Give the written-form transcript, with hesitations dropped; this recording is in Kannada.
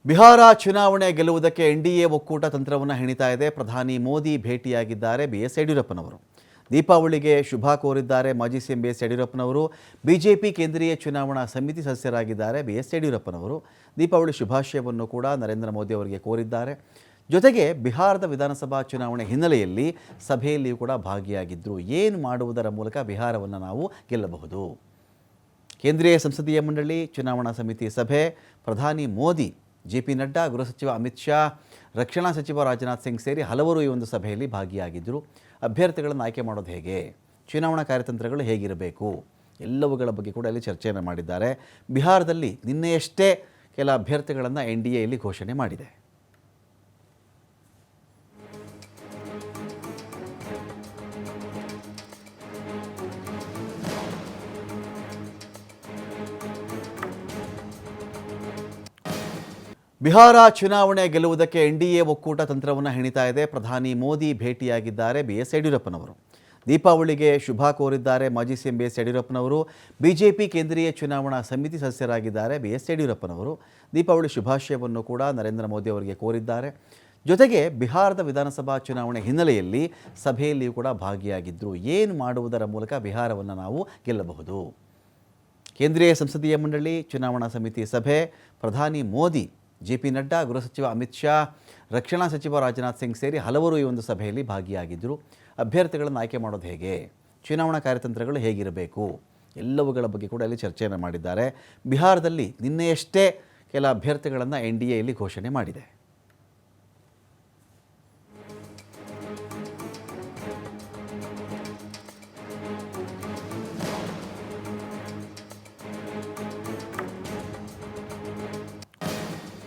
ಬಿಹಾರ ಚುನಾವಣೆ ಗೆಲ್ಲುವುದಕ್ಕೆ ಎನ್ಡಿಎ ಒಕ್ಕೂಟ ತಂತ್ರವನ್ನು ಹೆಣಿತಾ ಇದೆ. ಪ್ರಧಾನಿ ಮೋದಿ ಭೇಟಿಯಾಗಿದ್ದಾರೆ ಬಿಎಸ್ ಯಡಿಯೂರಪ್ಪನವರು. ದೀಪಾವಳಿಗೆ ಶುಭ ಕೋರಿದ್ದಾರೆ ಮಾಜಿ ಸಿಎಂ ಬಿಎಸ್ ಯಡಿಯೂರಪ್ಪನವರು. ಬಿಜೆಪಿ ಕೇಂದ್ರೀಯ ಚುನಾವಣಾ ಸಮಿತಿ ಸದಸ್ಯರಾಗಿದ್ದಾರೆ ಬಿಎಸ್ ಯಡಿಯೂರಪ್ಪನವರು. ದೀಪಾವಳಿ ಶುಭಾಶಯವನ್ನು ಕೂಡ ನರೇಂದ್ರ ಮೋದಿ ಅವರಿಗೆ ಕೋರಿದ್ದಾರೆ. ಜೊತೆಗೆ ಬಿಹಾರದ ವಿಧಾನಸಭಾ ಚುನಾವಣೆ ಹಿನ್ನೆಲೆಯಲ್ಲಿ ಸಭೆಯಲ್ಲಿಯೂ ಕೂಡ ಭಾಗಿಯಾಗಿದ್ದರು. ಏನು ಮಾಡುವುದರ ಮೂಲಕ ಬಿಹಾರವನ್ನು ನಾವು ಗೆಲ್ಲಬಹುದು? ಕೇಂದ್ರೀಯ ಸಂಸದೀಯ ಮಂಡಳಿ ಚುನಾವಣಾ ಸಮಿತಿ ಸಭೆ, ಪ್ರಧಾನಿ ಮೋದಿ, ಜೆ.ಪಿ. ನಡ್ಡಾ, ಗೃಹ ಸಚಿವ ಅಮಿತ್ ಶಾ, ರಕ್ಷಣಾ ಸಚಿವ ರಾಜನಾಥ್ ಸಿಂಗ್ ಸೇರಿ ಹಲವರು ಈ ಒಂದು ಸಭೆಯಲ್ಲಿ ಭಾಗಿಯಾಗಿದ್ದರು. ಅಭ್ಯರ್ಥಿಗಳನ್ನು ಆಯ್ಕೆ ಮಾಡೋದು ಹೇಗೆ, ಚುನಾವಣಾ ಕಾರ್ಯತಂತ್ರಗಳು ಹೇಗಿರಬೇಕು, ಎಲ್ಲವುಗಳ ಬಗ್ಗೆ ಕೂಡ ಇಲ್ಲಿ ಚರ್ಚೆಯನ್ನು ಮಾಡಿದ್ದಾರೆ. ಬಿಹಾರದಲ್ಲಿ ನಿನ್ನೆಯಷ್ಟೇ ಕೆಲ ಅಭ್ಯರ್ಥಿಗಳನ್ನು ಎನ್ಡಿಎ ಇಲ್ಲಿ ಘೋಷಣೆ ಮಾಡಿದೆ. ಬಿಹಾರ ಚುನಾವಣೆ ಗೆಲ್ಲುವುದಕ್ಕೆ ಎನ್ಡಿಎ ಒಕ್ಕೂಟ ತಂತ್ರವನ್ನು ಹೆಣಿತಾ ಇದೆ. ಪ್ರಧಾನಿ ಮೋದಿ ಭೇಟಿಯಾಗಿದ್ದಾರೆ ಬಿಎಸ್ ಯಡಿಯೂರಪ್ಪನವರು. ದೀಪಾವಳಿಗೆ ಶುಭ ಕೋರಿದ್ದಾರೆ ಮಾಜಿ ಸಿಎಂ ಬಿಎಸ್ ಯಡಿಯೂರಪ್ಪನವರು. ಬಿಜೆಪಿ ಕೇಂದ್ರೀಯ ಚುನಾವಣಾ ಸಮಿತಿ ಸದಸ್ಯರಾಗಿದ್ದಾರೆ ಬಿಎಸ್ ಯಡಿಯೂರಪ್ಪನವರು. ದೀಪಾವಳಿ ಶುಭಾಶಯವನ್ನು ಕೂಡ ನರೇಂದ್ರ ಮೋದಿ ಅವರಿಗೆ ಕೋರಿದ್ದಾರೆ. ಜೊತೆಗೆ ಬಿಹಾರದ ವಿಧಾನಸಭಾ ಚುನಾವಣೆ ಹಿನ್ನೆಲೆಯಲ್ಲಿ ಸಭೆಯಲ್ಲಿಯೂ ಕೂಡ ಭಾಗಿಯಾಗಿದ್ದರು. ಏನು ಮಾಡುವುದರ ಮೂಲಕ ಬಿಹಾರವನ್ನು ನಾವು ಗೆಲ್ಲಬಹುದು? ಕೇಂದ್ರೀಯ ಸಂಸದೀಯ ಮಂಡಳಿ ಚುನಾವಣಾ ಸಮಿತಿ ಸಭೆ, ಪ್ರಧಾನಿ ಮೋದಿ, ಜೆ.ಪಿ. ನಡ್ಡಾ, ಗೃಹ ಸಚಿವ ಅಮಿತ್ ಶಾ, ರಕ್ಷಣಾ ಸಚಿವ ರಾಜನಾಥ್ ಸಿಂಗ್ ಸೇರಿ ಹಲವರು ಈ ಒಂದು ಸಭೆಯಲ್ಲಿ ಭಾಗಿಯಾಗಿದ್ದರು. ಅಭ್ಯರ್ಥಿಗಳನ್ನು ಆಯ್ಕೆ ಮಾಡೋದು ಹೇಗೆ, ಚುನಾವಣಾ ಕಾರ್ಯತಂತ್ರಗಳು ಹೇಗಿರಬೇಕು, ಎಲ್ಲವುಗಳ ಬಗ್ಗೆ ಕೂಡ ಇಲ್ಲಿ ಚರ್ಚೆಯನ್ನು ಮಾಡಿದ್ದಾರೆ. ಬಿಹಾರದಲ್ಲಿ ನಿನ್ನೆಯಷ್ಟೇ ಕೆಲ ಅಭ್ಯರ್ಥಿಗಳನ್ನು ಎನ್ಡಿಎ ಇಲ್ಲಿ ಘೋಷಣೆ ಮಾಡಿದೆ.